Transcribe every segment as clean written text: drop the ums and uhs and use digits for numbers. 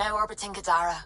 now orbiting Gadara.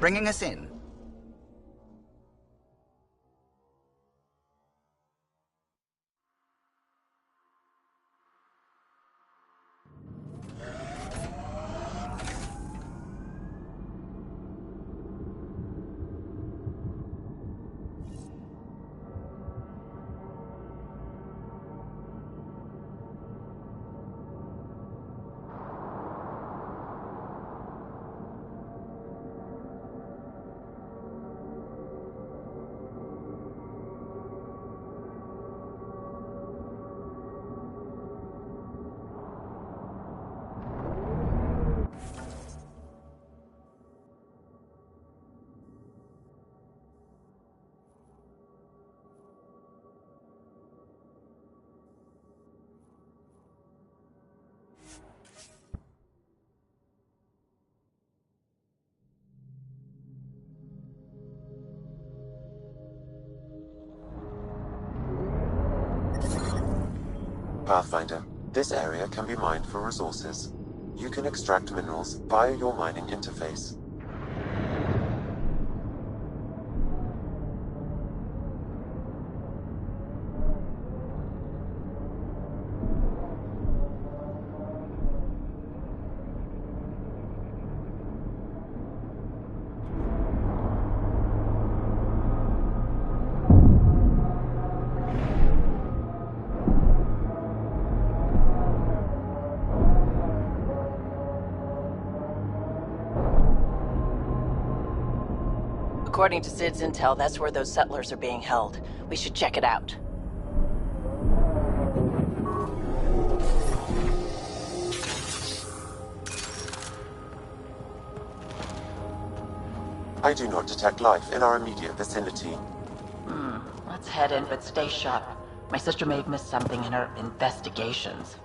Bringing us in. Pathfinder, this area can be mined for resources. You can extract minerals via your mining interface. According to Sid's intel, that's where those settlers are being held. We should check it out. I do not detect life in our immediate vicinity. Let's head in, but stay sharp. My sister may have missed something in her investigations.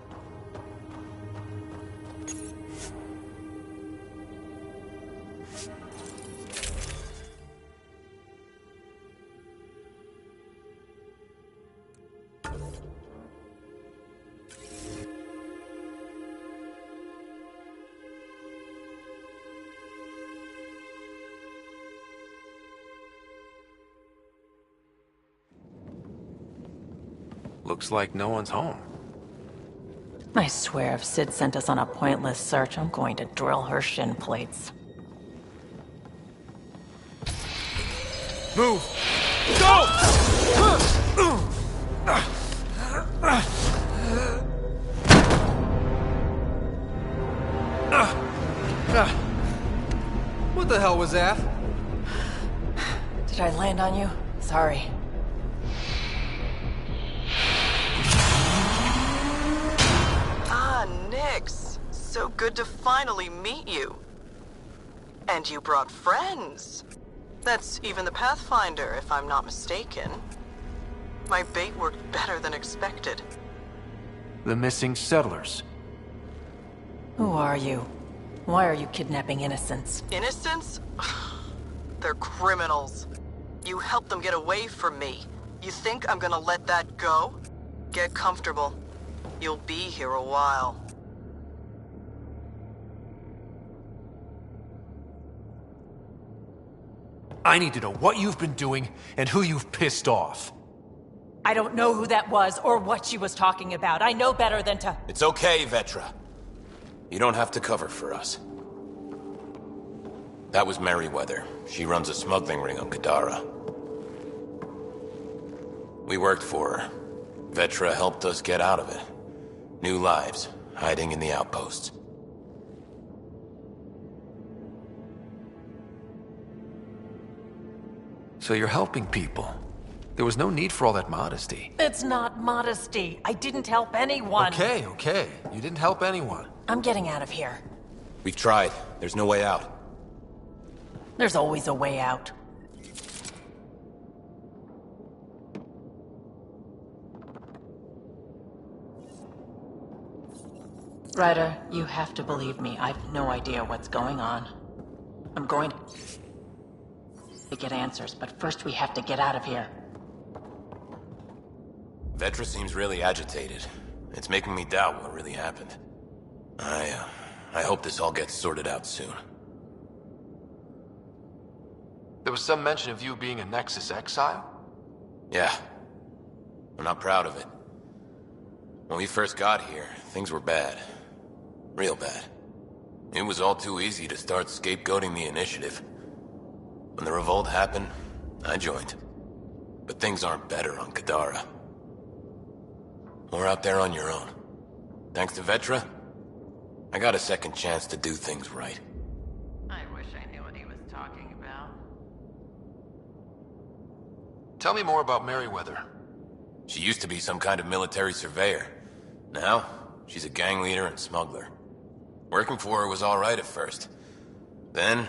Looks like no one's home. I swear if Sid sent us on a pointless search, I'm going to drill her shin plates. Move! Go! What the hell was that? Did I land on you? Sorry. Nix, so good to finally meet you. And you brought friends. That's even the Pathfinder, if I'm not mistaken. My bait worked better than expected. The missing settlers. Who are you? Why are you kidnapping innocents? Innocents? They're criminals. You helped them get away from me. You think I'm gonna let that go? Get comfortable. You'll be here a while. I need to know what you've been doing and who you've pissed off. I don't know who that was or what she was talking about. I know better than to... It's okay, Vetra. You don't have to cover for us. That was Merryweather. She runs a smuggling ring on Gadara. We worked for her. Vetra helped us get out of it. New lives, hiding in the outposts. So you're helping people. There was no need for all that modesty. It's not modesty. I didn't help anyone. Okay. You didn't help anyone. I'm getting out of here. We've tried. There's no way out. There's always a way out. Ryder, you have to believe me. I've no idea what's going on. I'm going to get answers, but first we have to get out of here. Vetra seems really agitated. It's making me doubt what really happened. I hope this all gets sorted out soon. There was some mention of you being a Nexus exile? Yeah. I'm not proud of it. When we first got here, things were bad. Real bad. It was all too easy to start scapegoating the initiative. When the revolt happened, I joined. But things aren't better on Gadara. We're out there on your own. Thanks to Vetra, I got a second chance to do things right. I wish I knew what he was talking about. Tell me more about Merryweather. She used to be some kind of military surveyor. Now, she's a gang leader and smuggler. Working for her was alright at first. Then,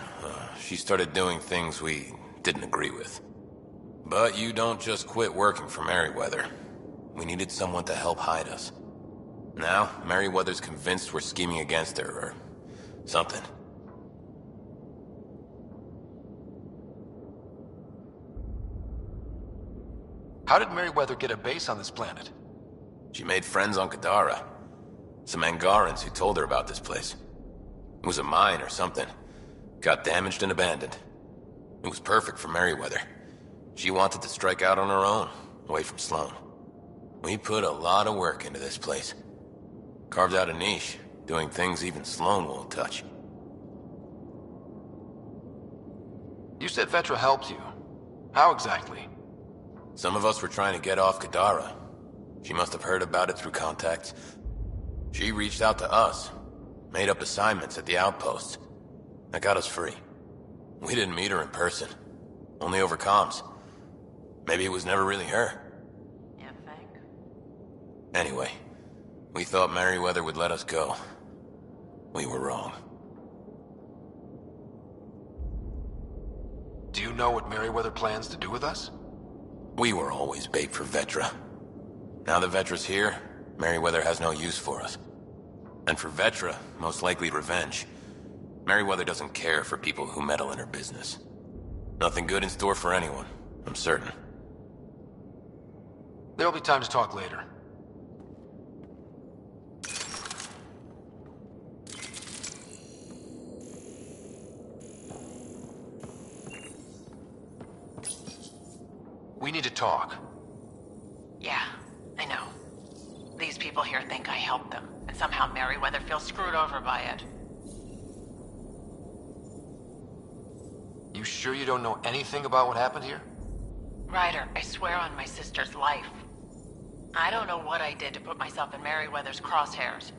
she started doing things we didn't agree with. But you don't just quit working for Merryweather. We needed someone to help hide us. Now, Merryweather's convinced we're scheming against her, or something. How did Merryweather get a base on this planet? She made friends on Gadara. Some Angarans who told her about this place. It was a mine or something. Got damaged and abandoned. It was perfect for Merryweather. She wanted to strike out on her own, away from Sloan. We put a lot of work into this place. Carved out a niche, doing things even Sloan won't touch. You said Vetra helped you. How exactly? Some of us were trying to get off Gadara. She must have heard about it through contacts. She reached out to us, made up assignments at the outposts. That got us free. We didn't meet her in person, only over comms. Maybe it was never really her. You think? Anyway, we thought Merryweather would let us go. We were wrong. Do you know what Merryweather plans to do with us? We were always bait for Vetra. Now that Vetra's here, Merryweather has no use for us. And for Vetra, most likely revenge. Merryweather doesn't care for people who meddle in her business. Nothing good in store for anyone, I'm certain. There'll be time to talk later. We need to talk. Yeah, I know. These people here think I helped them, and somehow Merryweather feels screwed over by it. You sure you don't know anything about what happened here? Ryder, I swear on my sister's life. I don't know what I did to put myself in Merryweather's crosshairs.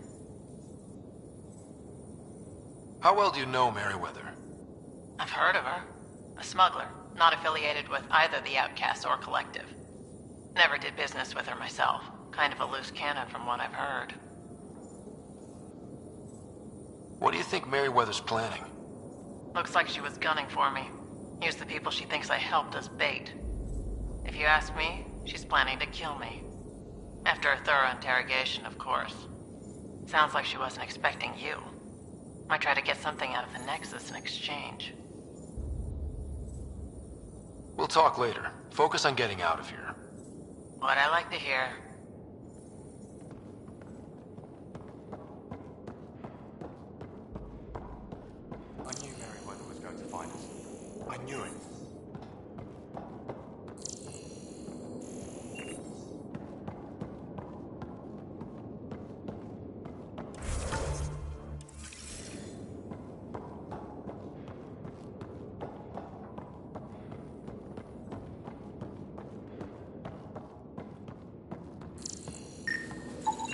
How well do you know Merryweather? I've heard of her. A smuggler, not affiliated with either the Outcasts or Collective. Never did business with her myself. Kind of a loose cannon from what I've heard. What do you think Merryweather's planning? Looks like she was gunning for me. Use the people she thinks I helped as bait. If you ask me, she's planning to kill me. After a thorough interrogation, of course. Sounds like she wasn't expecting you. Might try to get something out of the Nexus in exchange. We'll talk later. Focus on getting out of here. What I like to hear. I knew Merryweather was going to find us. I knew it.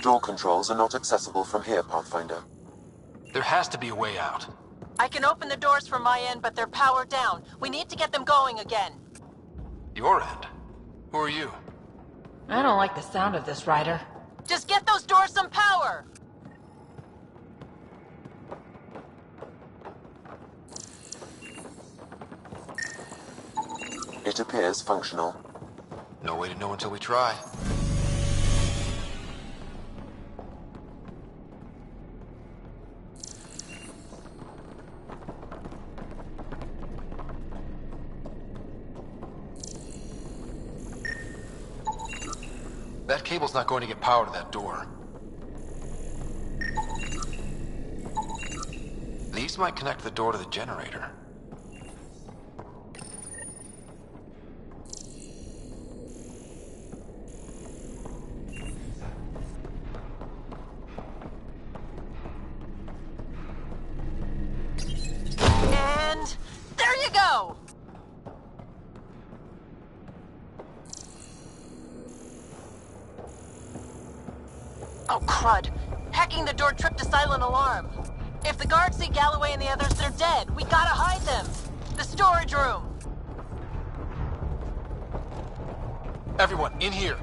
Door controls are not accessible from here, Pathfinder. There has to be a way out. I can open the doors from my end, but they're powered down. We need to get them going again. Your end? Who are you? I don't like the sound of this, Ryder. Just get those doors some power! It appears functional. No way to know until we try. That cable's not going to get power to that door. These might connect the door to the generator. And there you go! Oh, crud. Hacking the door tripped a silent alarm. If the guards see Galloway and the others, they're dead. We gotta hide them. The storage room. Everyone, in here!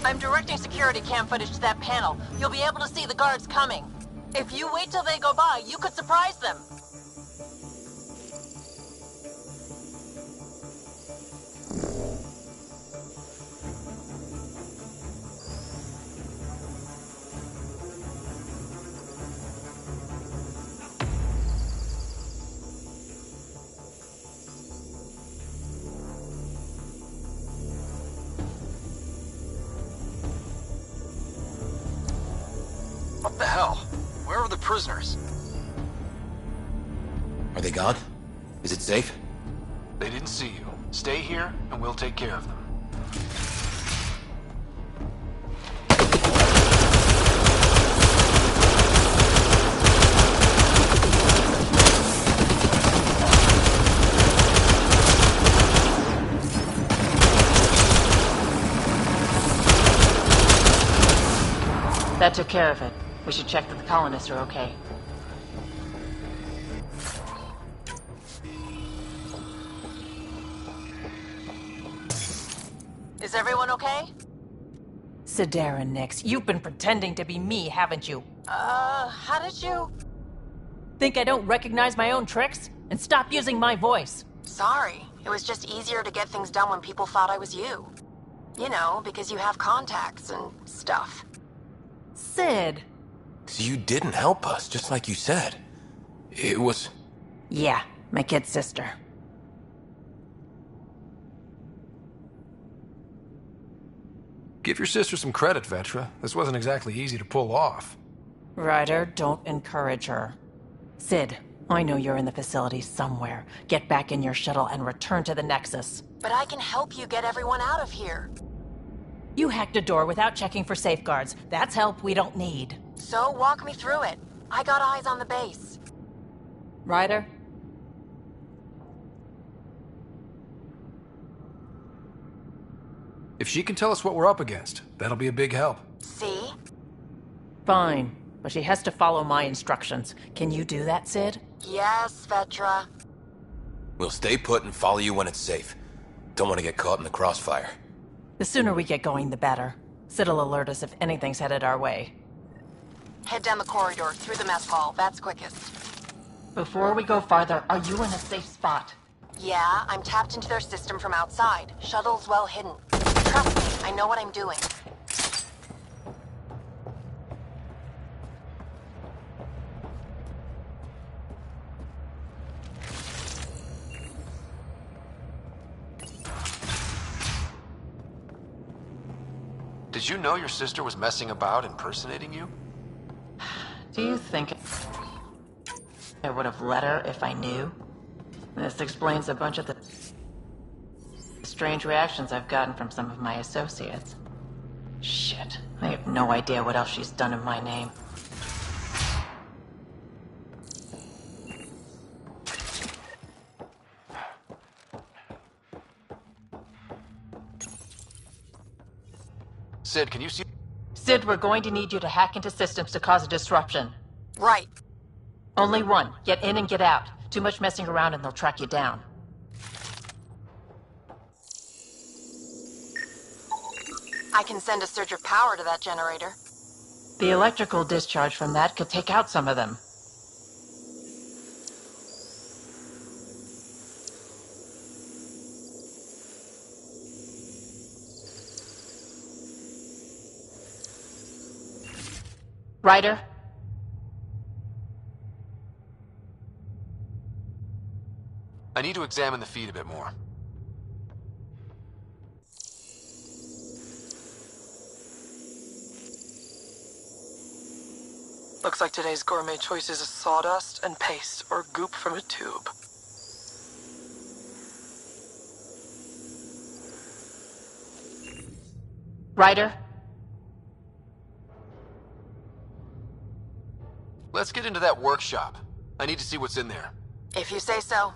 I'm directing security cam footage to that panel. You'll be able to see the guards coming. If you wait till they go by, you could surprise them. What the hell? Where are the prisoners? Are they gone? Is it safe? They didn't see you. Stay here, and we'll take care of them. That took care of it. We should check that the colonists are okay. Is everyone okay? Sidera Nix, you've been pretending to be me, haven't you? How did you... Think I don't recognize my own tricks? And stop using my voice. Sorry. It was just easier to get things done when people thought I was you. You know, because you have contacts and stuff. Sid. So you didn't help us, just like you said. It was... Yeah, my kid's sister. Give your sister some credit, Vetra. This wasn't exactly easy to pull off. Ryder, don't encourage her. Sid, I know you're in the facility somewhere. Get back in your shuttle and return to the Nexus. But I can help you get everyone out of here. You hacked a door without checking for safeguards. That's help we don't need. So walk me through it. I got eyes on the base. Ryder? If she can tell us what we're up against, that'll be a big help. See? Fine, but she has to follow my instructions. Can you do that, Sid? Yes, Vetra. We'll stay put and follow you when it's safe. Don't want to get caught in the crossfire. The sooner we get going, the better. Sid'll alert us if anything's headed our way. Head down the corridor, through the mess hall. That's quickest. Before we go farther, are you in a safe spot? Yeah, I'm tapped into their system from outside. Shuttle's well hidden. Trust me, I know what I'm doing. Did you know your sister was messing about impersonating you? Do you think I would have let her if I knew? This explains a bunch of the strange reactions I've gotten from some of my associates. Shit, I have no idea what else she's done in my name. Sid, can you see? Sid, we're going to need you to hack into systems to cause a disruption. Right. Only one. Get in and get out. Too much messing around and they'll track you down. I can send a surge of power to that generator. The electrical discharge from that could take out some of them. Ryder? I need to examine the feed a bit more. Looks like today's gourmet choices is sawdust and paste, or goop from a tube. Ryder? Let's get into that workshop. I need to see what's in there. If you say so.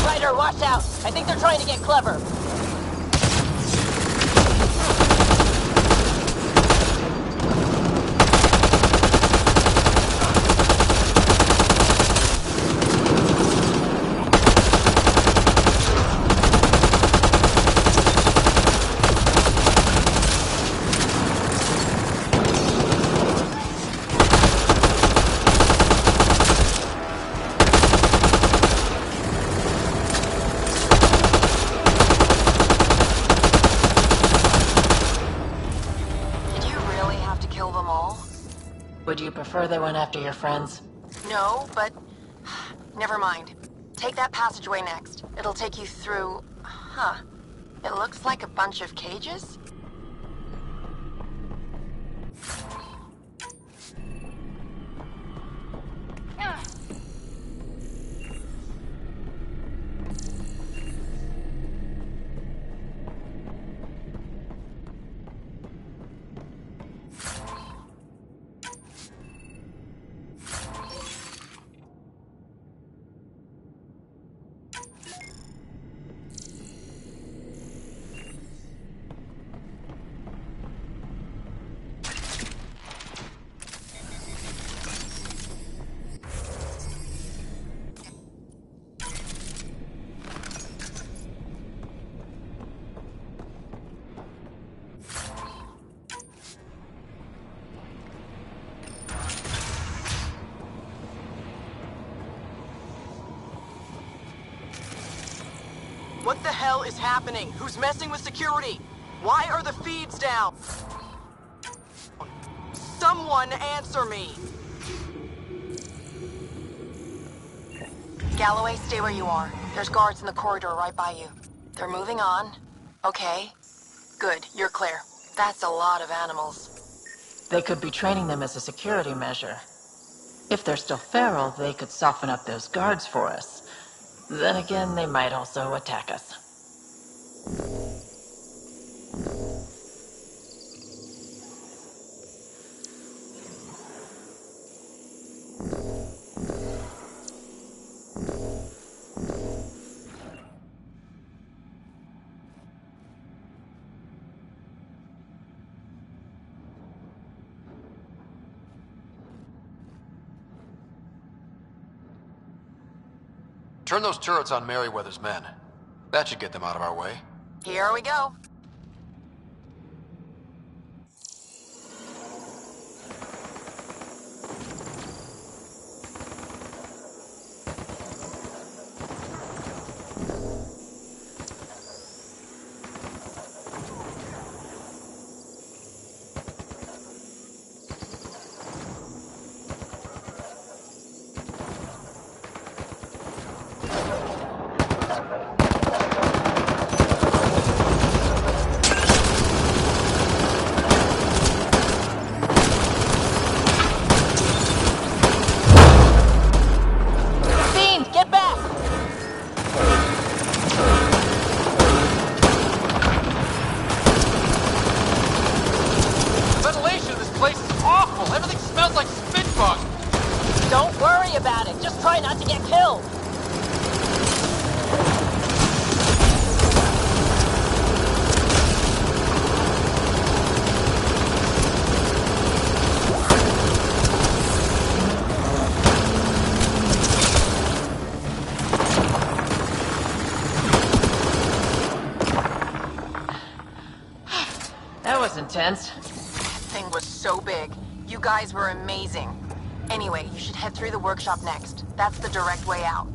Ryder, watch out! I think they're trying to get clever. Would you prefer they went after your friends? No, but... Never mind. Take that passageway next. It'll take you through... Huh. It looks like a bunch of cages? What the hell is happening? Who's messing with security? Why are the feeds down? Someone answer me! Galloway, stay where you are. There's guards in the corridor right by you. They're moving on. Okay. Good, you're clear. That's a lot of animals. They could be training them as a security measure. If they're still feral, they could soften up those guards for us. Then again, they might also attack us. Turn those turrets on Merryweather's men. That should get them out of our way. Here we go. Don't worry about it. Just try not to get killed. That was intense. That thing was so big. You guys were amazing. Anyway, you should head through the workshop next. That's the direct way out.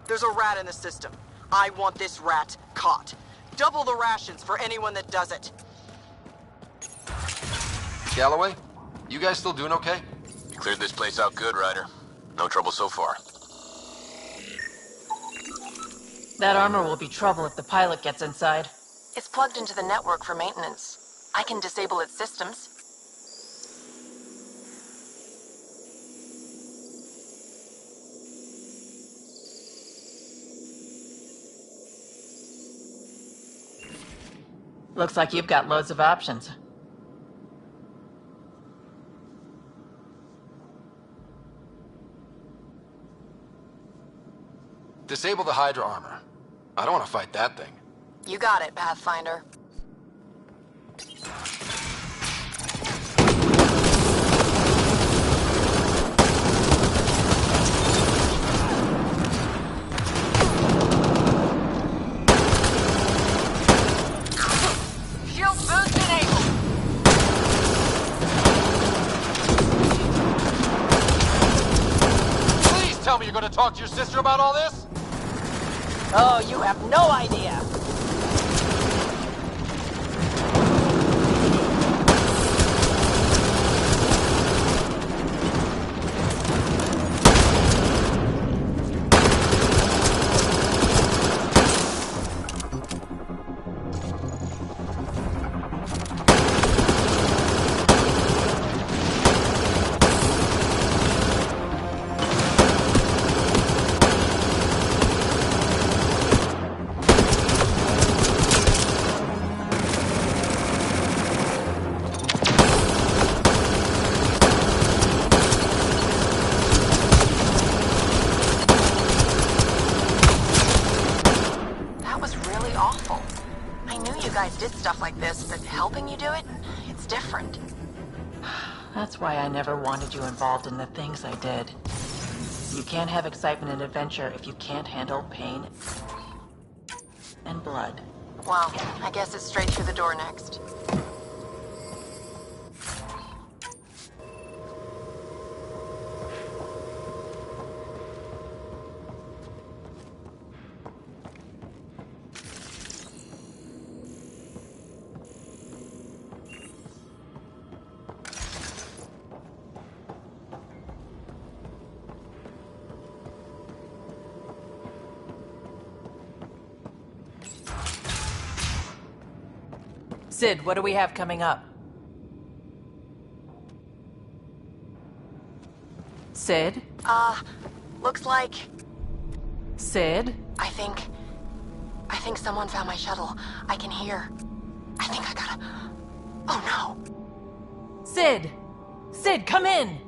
There's a rat in the system. I want this rat caught. Double the rations for anyone that does it. Galloway, you guys still doing okay? You cleared this place out good, Ryder. No trouble so far. That armor will be trouble if the pilot gets inside. It's plugged into the network for maintenance. I can disable its systems. Looks like you've got loads of options. Disable the Hydra armor. I don't want to fight that thing. You got it, Pathfinder. Shield boost enabled. Please tell me you're going to talk to your sister about all this? Oh, you have no idea. guys did stuff like this, but helping you do it, it's different. That's why I never wanted you involved in the things I did. You can't have excitement and adventure if you can't handle pain and blood. Well, I guess it's straight through the door next. Sid, what do we have coming up? Sid? Looks like... Sid? I think someone found my shuttle. I can hear. I think I gotta... Oh no! Sid! Sid, come in!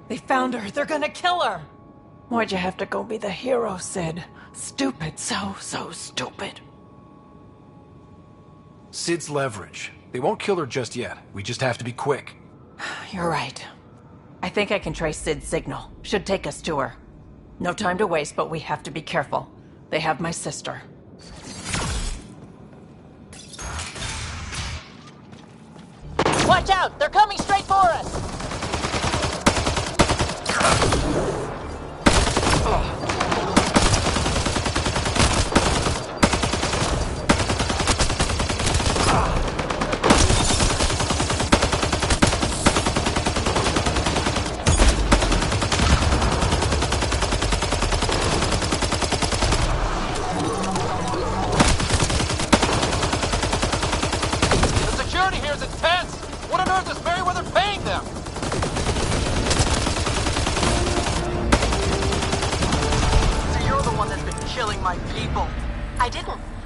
They found her. They're gonna kill her! Why'd you have to go be the hero, Sid? Stupid. So stupid. Sid's leverage. They won't kill her just yet. We just have to be quick. You're right. I think I can trace Sid's signal. Should take us to her. No time to waste, but we have to be careful. They have my sister. Watch out! They're coming straight for us!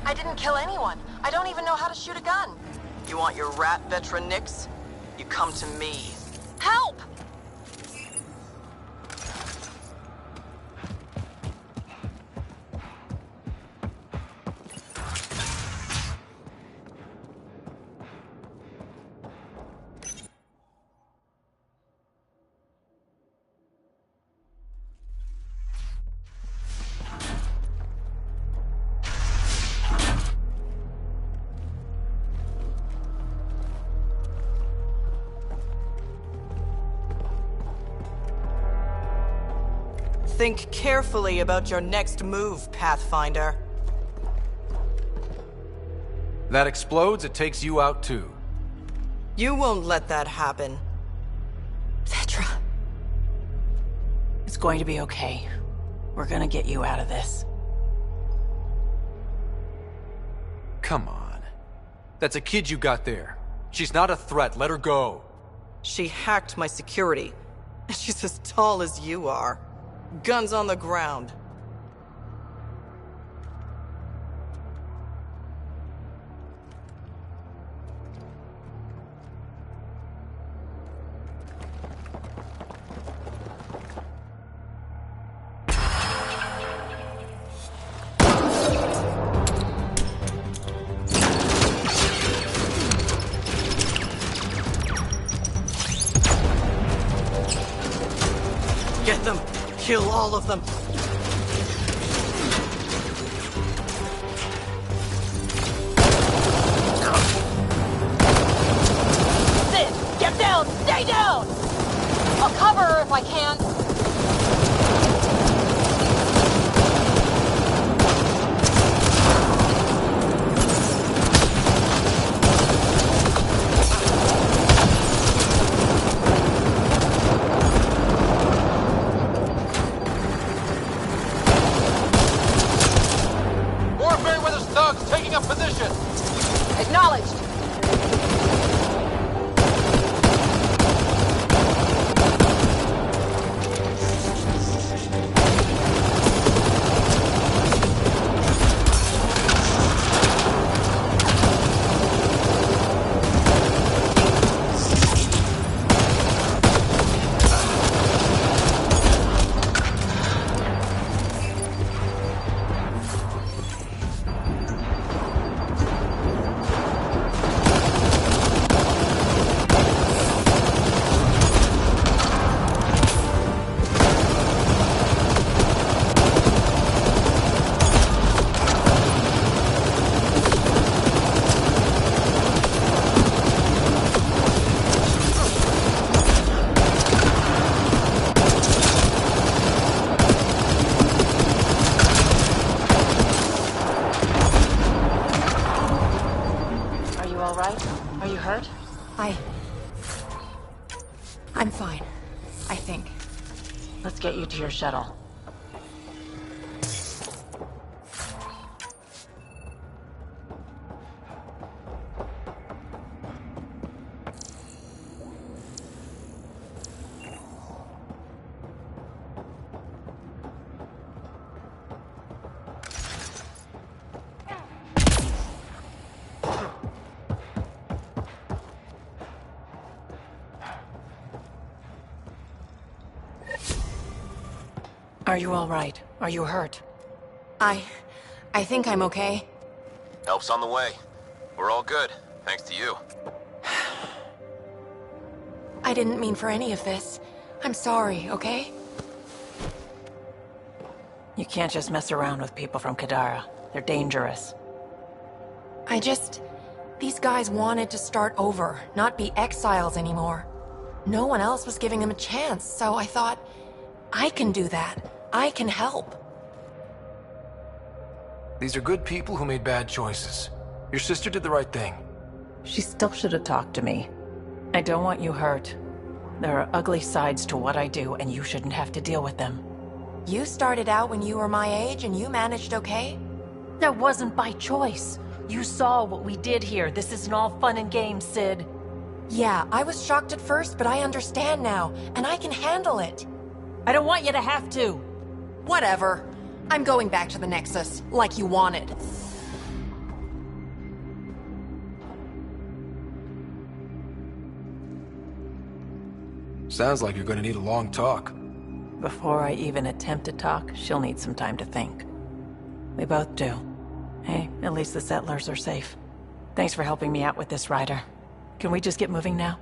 I didn't kill anyone. I don't even know how to shoot a gun. You want your rat veteran nicks? You come to me. Help! Think carefully about your next move, Pathfinder. That explodes, it takes you out too. You won't let that happen. Vetra. It's going to be okay. We're gonna get you out of this. Come on. That's a kid you got there. She's not a threat, let her go. She hacked my security. She's as tall as you are. Guns on the ground. Get them! Kill all of them! Sid, get down! Stay down! I'll cover her if I can. Acknowledged. shuttle. Are you all right? Are you hurt? I think I'm okay. Help's on the way. We're all good, thanks to you. I didn't mean for any of this. I'm sorry, okay? You can't just mess around with people from Kadara. They're dangerous. These guys wanted to start over, not be exiles anymore. No one else was giving them a chance, so I thought, I can do that. I can help. These are good people who made bad choices. Your sister did the right thing. She still should have talked to me. I don't want you hurt. There are ugly sides to what I do, and you shouldn't have to deal with them. You started out when you were my age and you managed okay? That wasn't by choice. You saw what we did here. This isn't all fun and games, Sid. Yeah, I was shocked at first, but I understand now, and I can handle it. I don't want you to have to. Whatever. I'm going back to the Nexus, like you wanted. Sounds like you're gonna need a long talk. Before I even attempt to talk, she'll need some time to think. We both do. Hey, at least the settlers are safe. Thanks for helping me out with this, Ryder. Can we just get moving now?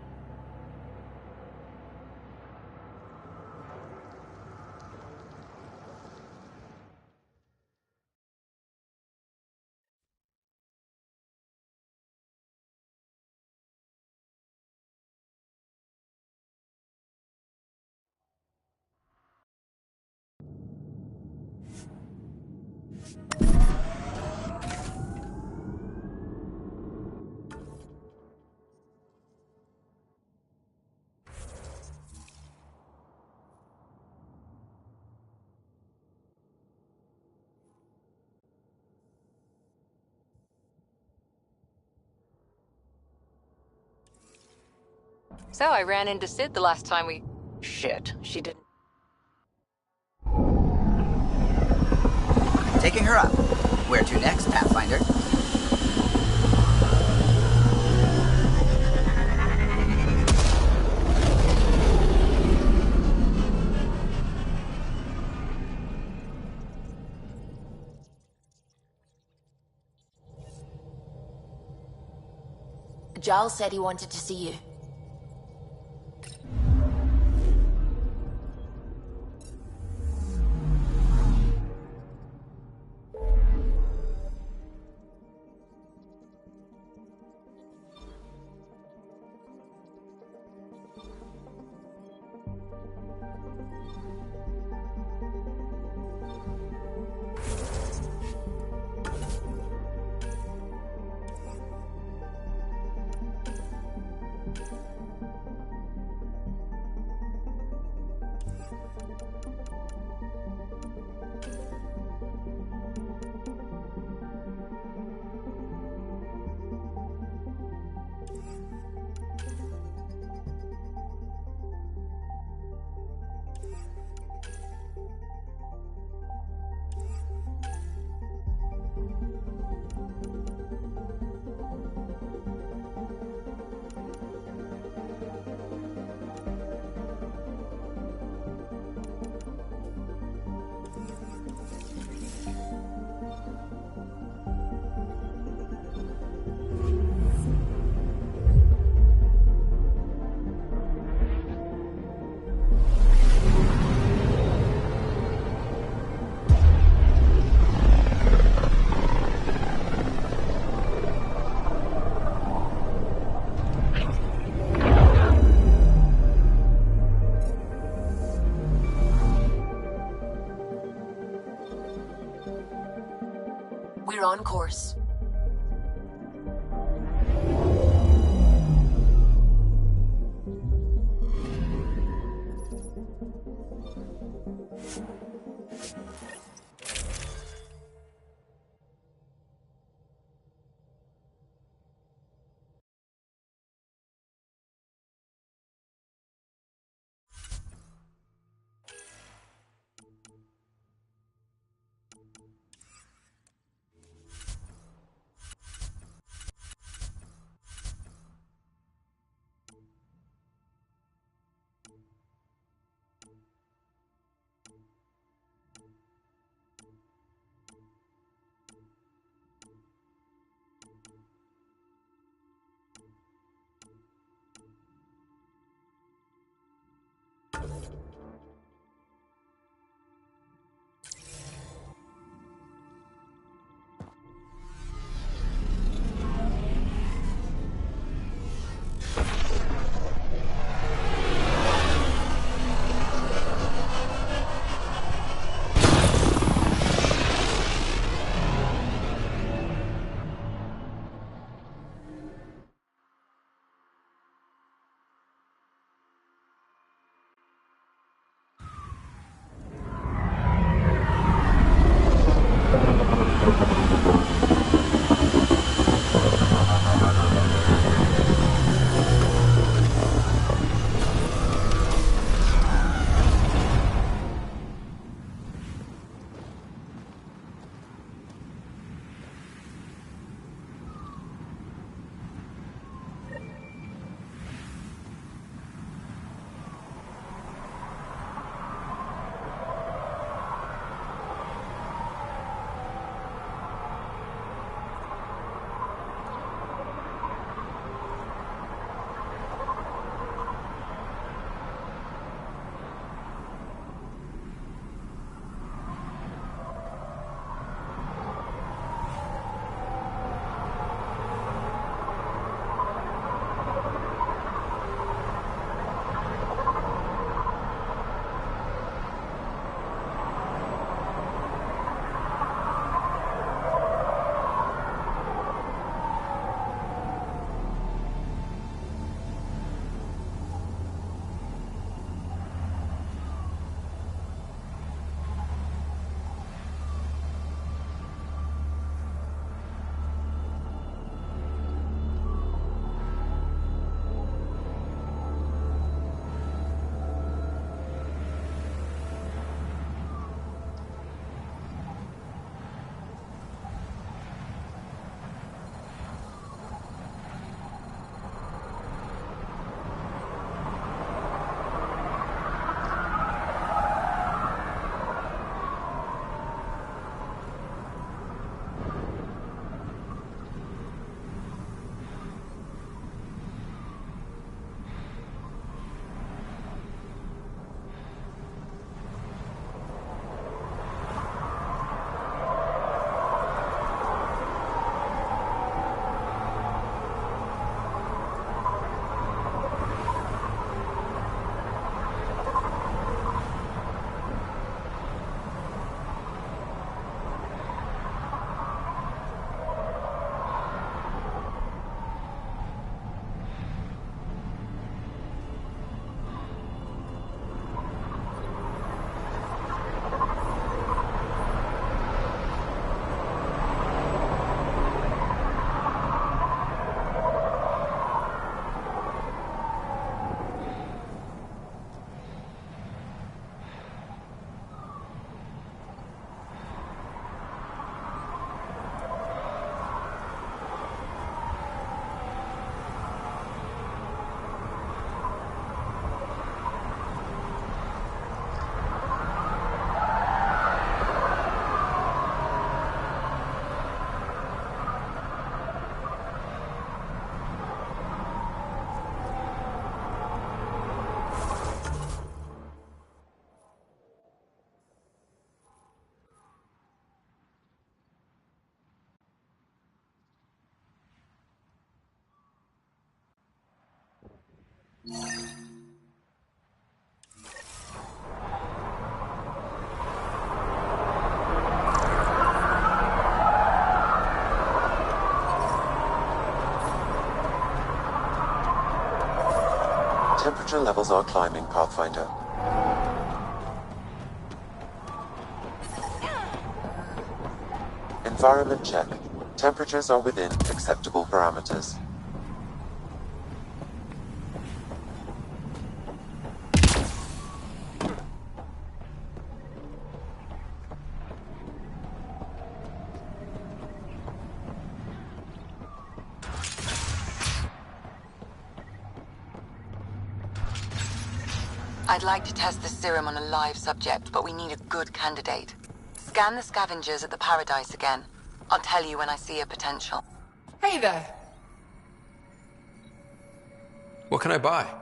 So I ran into Sid the last time we... Shit, she didn't. Taking her up. Where to next, Pathfinder? Giles said he wanted to see you. We're on course. Temperature levels are climbing, Pathfinder. Environment check. Temperatures are within acceptable parameters. I'd like to test the serum on a live subject, but we need a good candidate. Scan the scavengers at the Paradise again. I'll tell you when I see a potential. Hey there. What can I buy?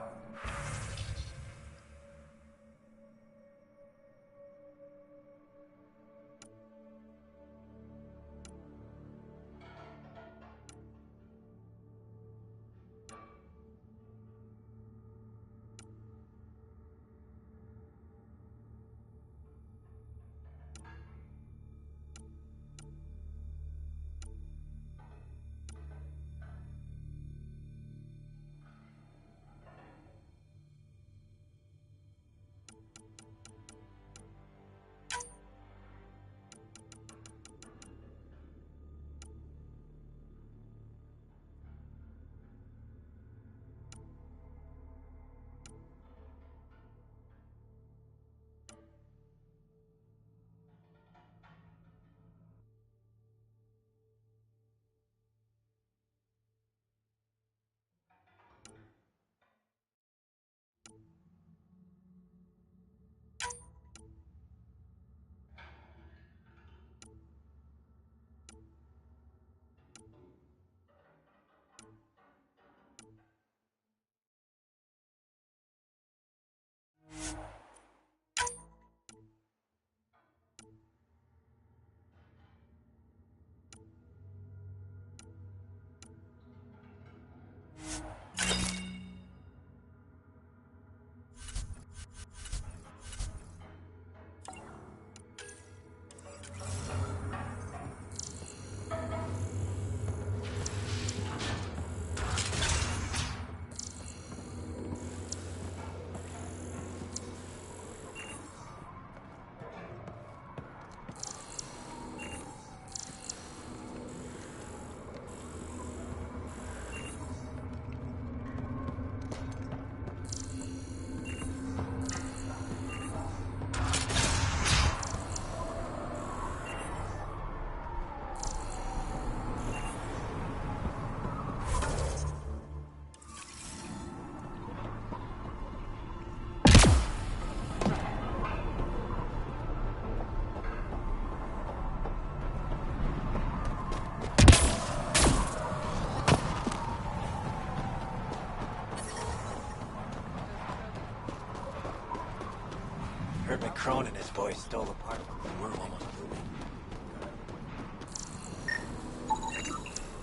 boys stole a part. We're almost through.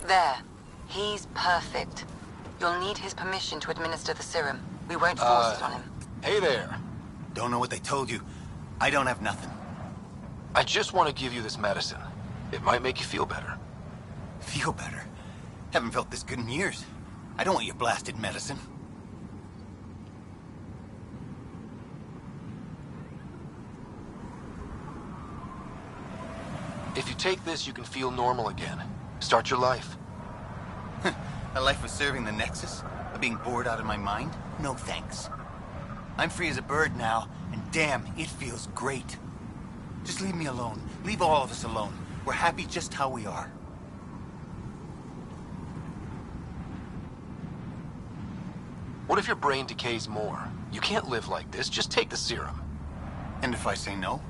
There. He's perfect. You'll need his permission to administer the serum. We won't force it on him. Hey there. Don't know what they told you. I don't have nothing. I just want to give you this medicine. It might make you feel better. Feel better? Haven't felt this good in years. I don't want your blasted medicine. If you take this, you can feel normal again. Start your life. A life of serving the Nexus? Of being bored out of my mind? No thanks. I'm free as a bird now, and damn, it feels great. Just leave me alone. Leave all of us alone. We're happy just how we are. What if your brain decays more? You can't live like this. Just take the serum. And if I say no?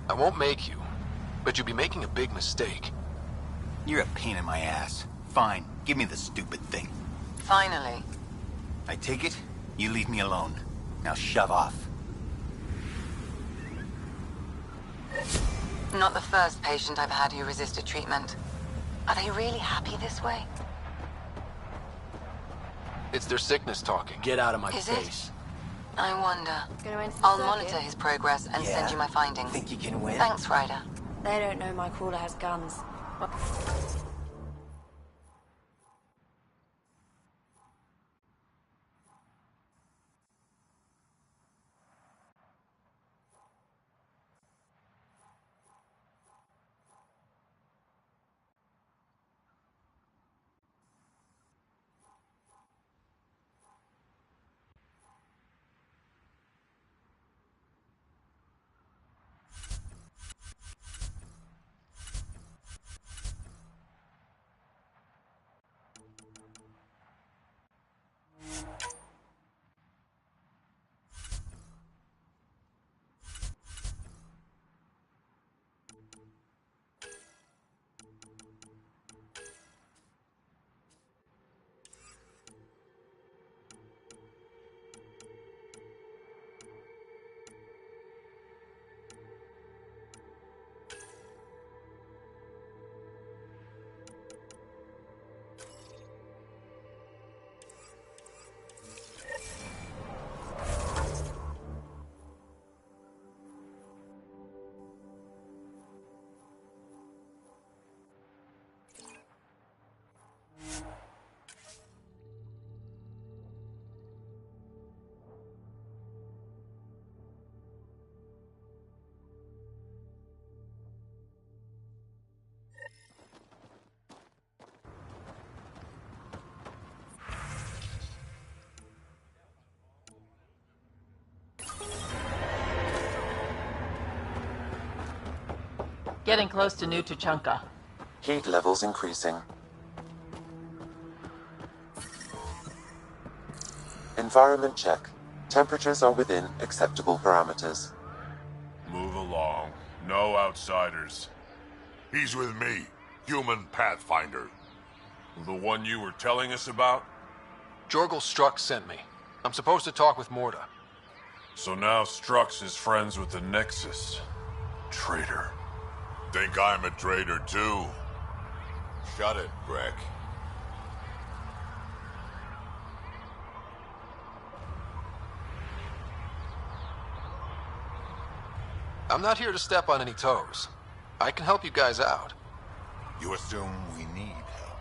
I won't make you, but you'll be making a big mistake. You're a pain in my ass. Fine, give me the stupid thing. Finally. I take it, you leave me alone. Now shove off. Not the first patient I've had who resisted treatment. Are they really happy this way? It's their sickness talking. Get out of my Is face. it? I wonder. I'll monitor his progress and send you my findings. Think you can win? Thanks, Ryder. They don't know my crawler has guns. Getting close to New Tuchanka. Heat levels increasing. Environment check. Temperatures are within acceptable parameters. Move along. No outsiders. He's with me, human Pathfinder. The one you were telling us about? Jorgel Strux sent me. I'm supposed to talk with Morda. So now Strux is friends with the Nexus. Traitor. Think I'm a traitor too? Shut it, Breck. I'm not here to step on any toes. I can help you guys out. You assume we need help.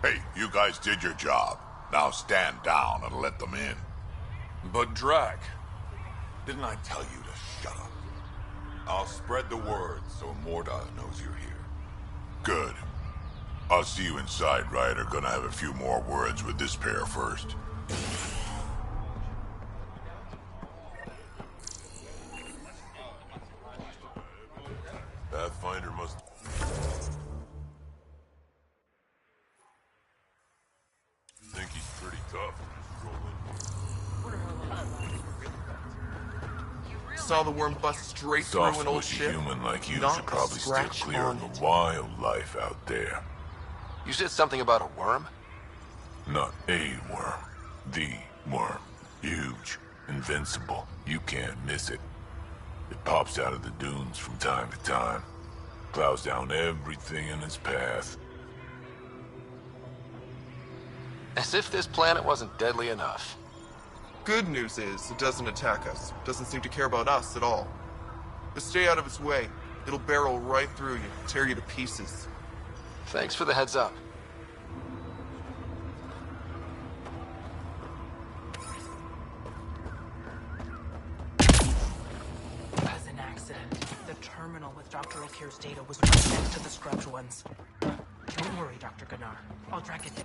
Hey, you guys did your job. Now stand down and let them in. But Drac, didn't I tell you to shut up? I'll spread the word so Morda knows you're here. Good. I'll see you inside, Ryder. Gonna have a few more words with this pair first. Pathfinder must... think he's pretty tough. Saw the worm bust straight through an old ship. Human like you Not should probably steer clear of the wildlife out there. You said something about a worm? Not a worm. The worm. Huge. Invincible. You can't miss it. It pops out of the dunes from time to time. Plows down everything in its path. As if this planet wasn't deadly enough. Good news is, it doesn't attack us. Doesn't seem to care about us at all. Just stay out of its way. It'll barrel right through you, tear you to pieces. Thanks for the heads up. As an accident, the terminal with Dr. O'Keefe's data was right next to the scrubbed ones. Don't worry, Dr. Gunnar. I'll track it down.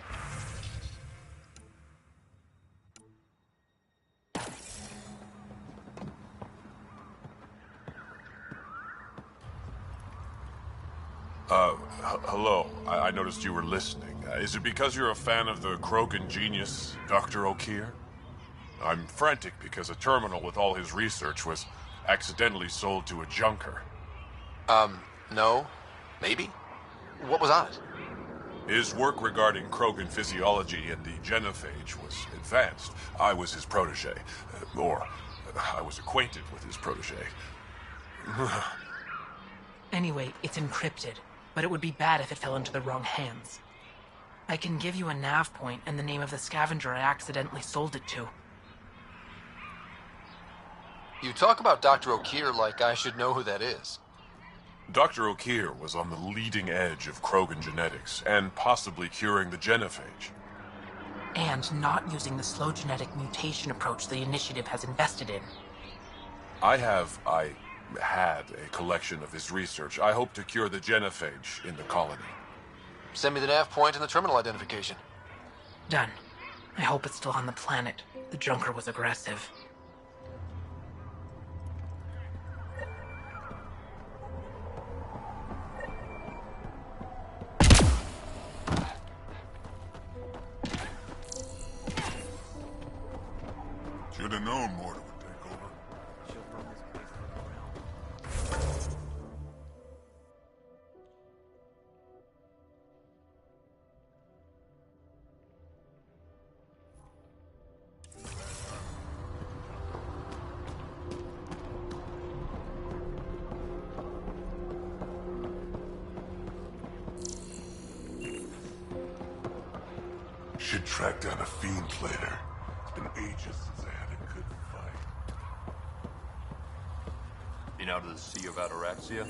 Hello. I noticed you were listening. Is it because you're a fan of the Krogan genius, Dr. O'Keefe? I'm frantic because a terminal with all his research was accidentally sold to a junker. No. Maybe? What was on it? His work regarding Krogan physiology and the genophage was advanced. I was his protege. Or, I was acquainted with his protege. Anyway, it's encrypted, but it would be bad if it fell into the wrong hands. I can give you a nav point and the name of the scavenger I accidentally sold it to. You talk about Dr. O'Keefe like I should know who that is. Dr. O'Keefe was on the leading edge of Krogan genetics, and possibly curing the genophage. And not using the slow genetic mutation approach the Initiative has invested in. I had a collection of his research. I hope to cure the genophage in the colony. Send me the nav point and the terminal identification. Done. I hope it's still on the planet. The junker was aggressive. Should have known Mortar would take over. Should track down a fiend later. It's been ages since I had a good fight. Been out of the Sea of Ataraxia?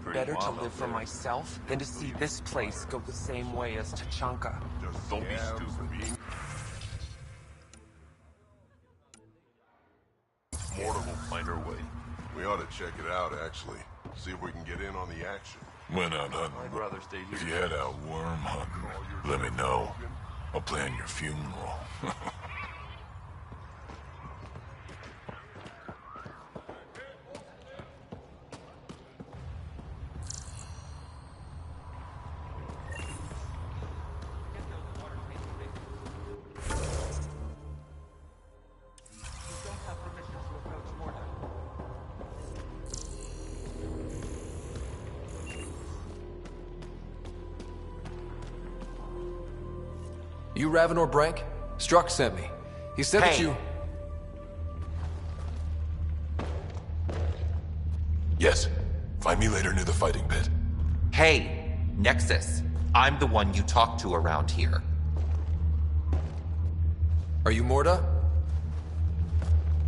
Pretty Better to wild live out for there. myself than to see this place go the same way as Tachanka. Just don't be stupid. Mortar will find her way. We ought to check it out, actually. See if we can get in on the action. Went out hunting. I'd rather stay here. If you head out worm hunting, let me know. I'll plan your funeral. You Ravenor Brank? Struck sent me. He said that you... Yes. Find me later near the fighting pit. Hey, Nexus. I'm the one you talk to around here. Are you Morda?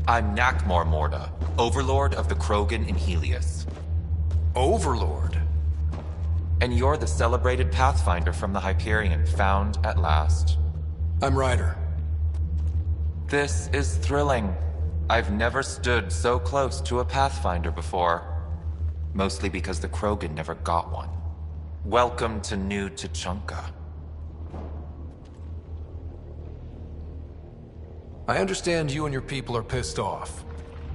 I'm Nakmor Morda, Overlord of the Krogan in Helios. Overlord? And you're the celebrated Pathfinder from the Hyperion, found at last. I'm Ryder. This is thrilling. I've never stood so close to a Pathfinder before. Mostly because the Krogan never got one. Welcome to New Tachanka. I understand you and your people are pissed off.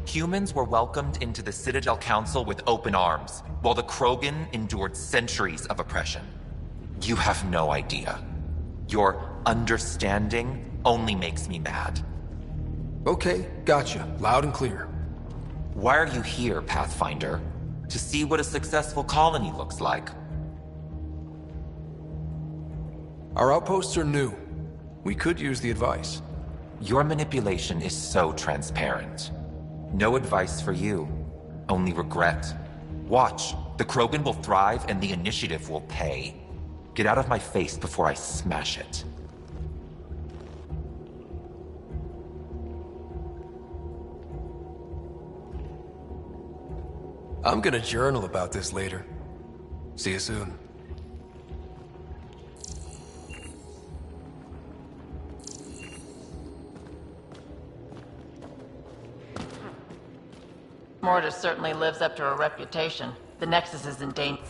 Humans were welcomed into the Citadel Council with open arms, while the Krogan endured centuries of oppression. You have no idea. Your understanding only makes me mad. Okay, gotcha. Loud and clear. Why are you here, Pathfinder? To see what a successful colony looks like. Our outposts are new. We could use the advice. Your manipulation is so transparent. No advice for you. only regret. Watch. The Krogan will thrive and the initiative will pay. Get out of my face before I smash it. I'm gonna journal about this later. See you soon. Mortis certainly lives up to her reputation. The Nexus is in danger.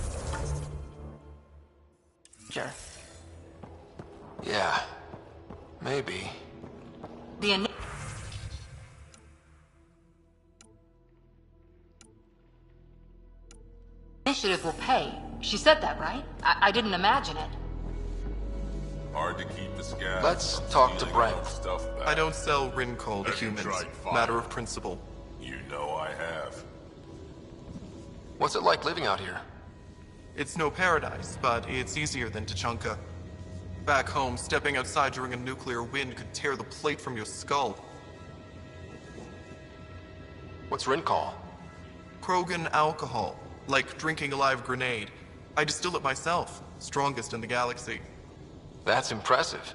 Yeah, maybe. The initiative will pay. She said that, right? I didn't imagine it. Hard to keep the scabs. Let's talk to Brent. I don't sell Rincol to humans. Matter of principle. You know I have. What's it like living out here? It's no paradise, but it's easier than Tachanka. Back home, stepping outside during a nuclear wind could tear the plate from your skull. What's Rincol? Krogan alcohol. Like drinking a live grenade. I distill it myself. Strongest in the galaxy. That's impressive.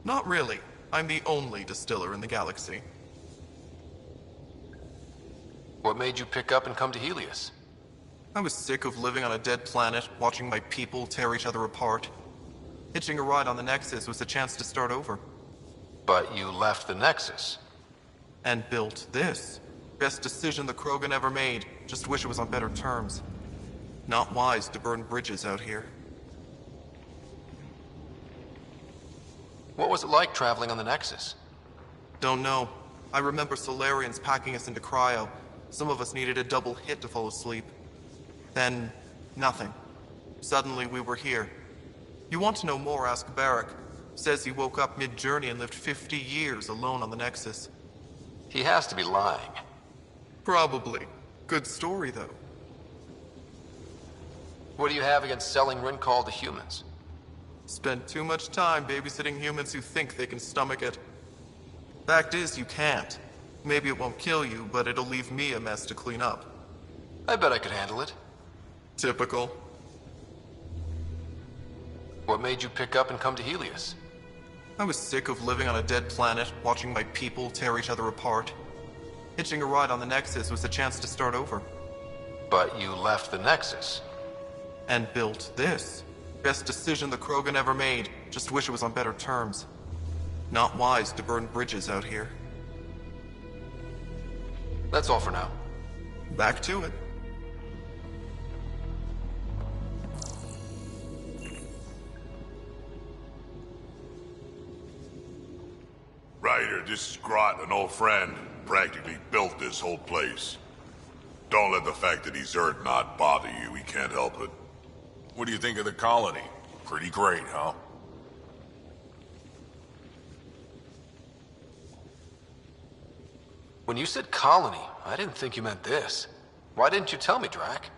Not really. I'm the only distiller in the galaxy. What made you pick up and come to Helios? I was sick of living on a dead planet, watching my people tear each other apart. Hitching a ride on the Nexus was a chance to start over. But you left the Nexus. And built this. Best decision the Krogan ever made. Just wish it was on better terms. Not wise to burn bridges out here. What was it like traveling on the Nexus? Don't know. I remember Solarians packing us into cryo. Some of us needed a double hit to fall asleep. Then, nothing. Suddenly we were here. You want to know more, ask Barrack. Says he woke up mid-journey and lived 50 years alone on the Nexus. He has to be lying. Probably. Good story, though. What do you have against selling Rincol to humans? Spent too much time babysitting humans who think they can stomach it. Fact is, you can't. Maybe it won't kill you, but it'll leave me a mess to clean up. I bet I could handle it. Typical. What made you pick up and come to Helios? I was sick of living on a dead planet, watching my people tear each other apart. Hitching a ride on the Nexus was a chance to start over. But you left the Nexus. And built this. Best decision the Krogan ever made. Just wish it was on better terms. Not wise to burn bridges out here. That's all for now. Back to it. Ryder, this is Grot, an old friend. Practically built this whole place. Don't let the fact that he's Earth not bother you. He can't help it. What do you think of the colony? Pretty great, huh? When you said colony, I didn't think you meant this. Why didn't you tell me, Drac?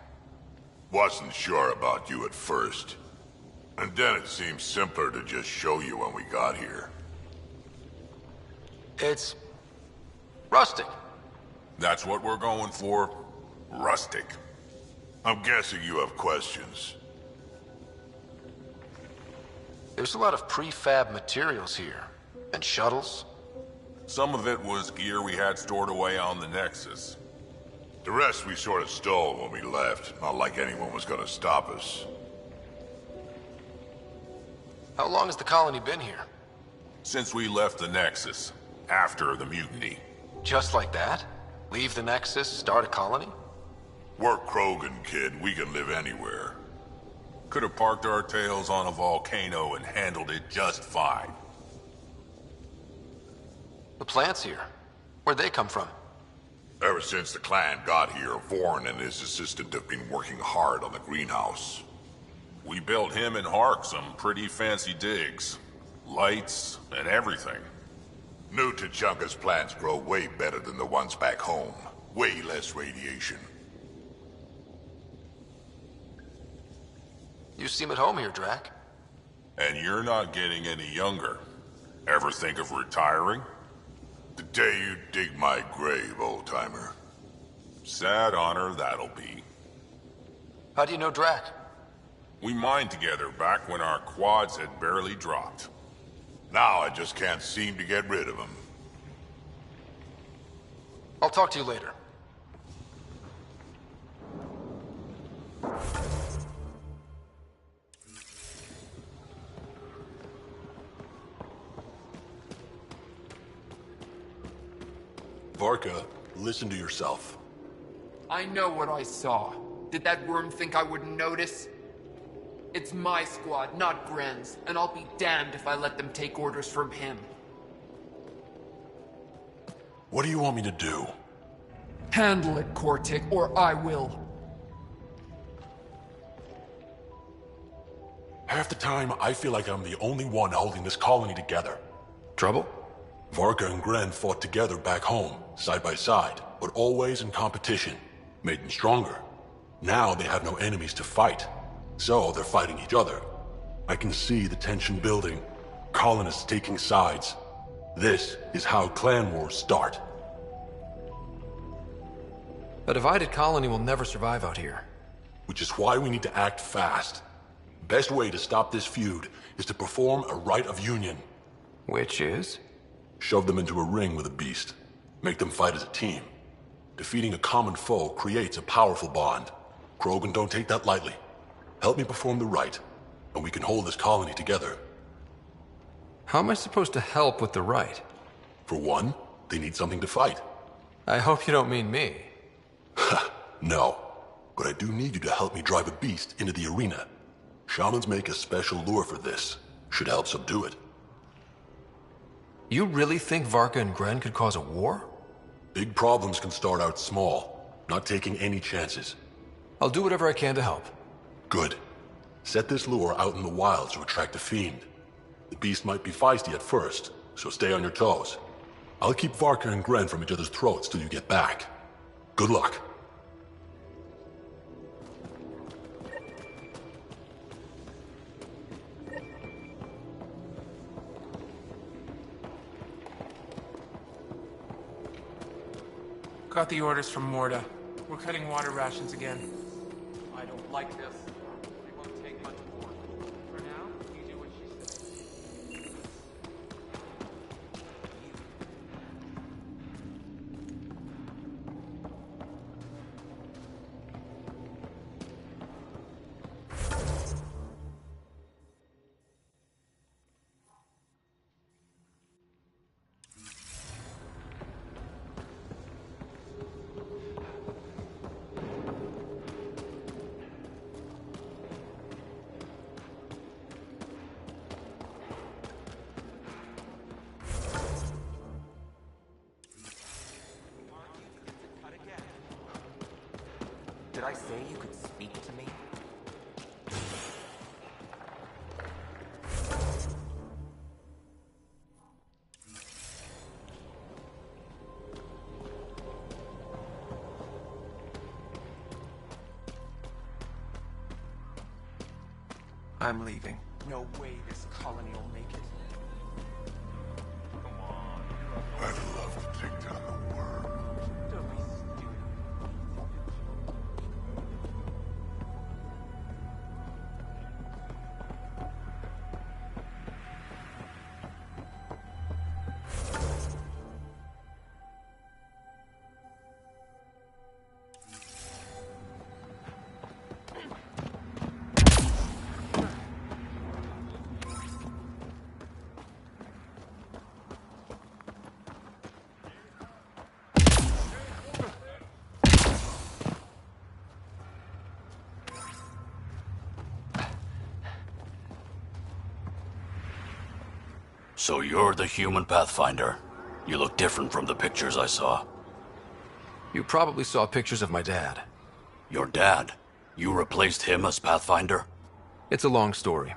Wasn't sure about you at first. And then it seemed simpler to just show you when we got here. It's... rustic. That's what we're going for. Rustic. I'm guessing you have questions. There's a lot of prefab materials here. And shuttles. Some of it was gear we had stored away on the Nexus. The rest we sort of stole when we left. Not like anyone was gonna stop us. How long has the colony been here? Since we left the Nexus. After the mutiny. Just like that? Leave the Nexus, start a colony? We're Krogan, kid. We can live anywhere. Could have parked our tails on a volcano and handled it just fine. The plants here. Where'd they come from? Ever since the clan got here, Vorn and his assistant have been working hard on the greenhouse. We built him and Hark some pretty fancy digs. Lights and everything. New Tachanka's plants grow way better than the ones back home. Way less radiation. You seem at home here, Drac. And you're not getting any younger. Ever think of retiring? The day you dig my grave, old-timer. Sad honor that'll be. How do you know Drac? We mined together back when our quads had barely dropped. Now I just can't seem to get rid of him. I'll talk to you later. Varka, listen to yourself. I know what I saw. Did that worm think I wouldn't notice? It's my squad, not Gren's, and I'll be damned if I let them take orders from him. What do you want me to do? Handle it, Cortic, or I will. Half the time, I feel like I'm the only one holding this colony together. Trouble? Varka and Gren fought together back home, side by side, but always in competition. Made them stronger. Now they have no enemies to fight, so they're fighting each other. I can see the tension building, colonists taking sides. This is how clan wars start. A divided colony will never survive out here. Which is why we need to act fast. Best way to stop this feud is to perform a rite of union. Which is? Shove them into a ring with a beast. Make them fight as a team. Defeating a common foe creates a powerful bond. Krogan don't take that lightly. Help me perform the rite, and we can hold this colony together. How am I supposed to help with the rite? For one, they need something to fight. I hope you don't mean me. No, but I do need you to help me drive a beast into the arena. Shamans make a special lure for this. Should help subdue it. You really think Varka and Gren could cause a war? Big problems can start out small, not taking any chances. I'll do whatever I can to help. Good. Set this lure out in the wilds to attract a fiend. The beast might be feisty at first, so stay on your toes. I'll keep Varka and Gren from each other's throats till you get back. Good luck. Got the orders from Morda. We're cutting water rations again. I don't like this. It won't take much more. For now, you do what she says. Did I say you could speak to me? I'm leaving. No way this colony will make it. I'd love to take down the worm. Don't be stupid. So you're the human Pathfinder. You look different from the pictures I saw. You probably saw pictures of my dad. Your dad? You replaced him as Pathfinder? It's a long story.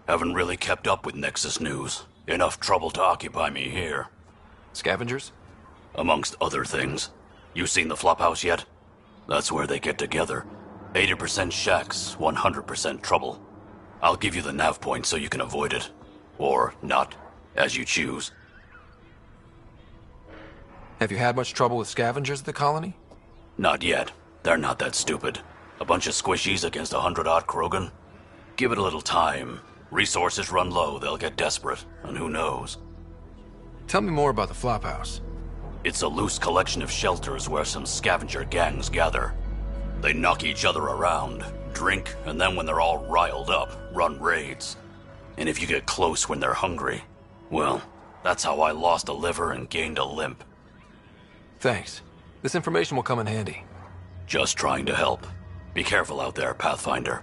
Haven't really kept up with Nexus news. Enough trouble to occupy me here. Scavengers? Amongst other things. You seen the flophouse yet? That's where they get together. 80% shacks, 100% trouble. I'll give you the nav point so you can avoid it. Or not, as you choose. Have you had much trouble with scavengers at the colony? Not yet. They're not that stupid. A bunch of squishies against 100-odd Krogan? Give it a little time. Resources run low, they'll get desperate, and who knows? Tell me more about the Flophouse. It's a loose collection of shelters where some scavenger gangs gather. They knock each other around, drink, and then when they're all riled up, run raids. And if you get close when they're hungry, well, that's how I lost a liver and gained a limp. Thanks. This information will come in handy. Just trying to help. Be careful out there, Pathfinder.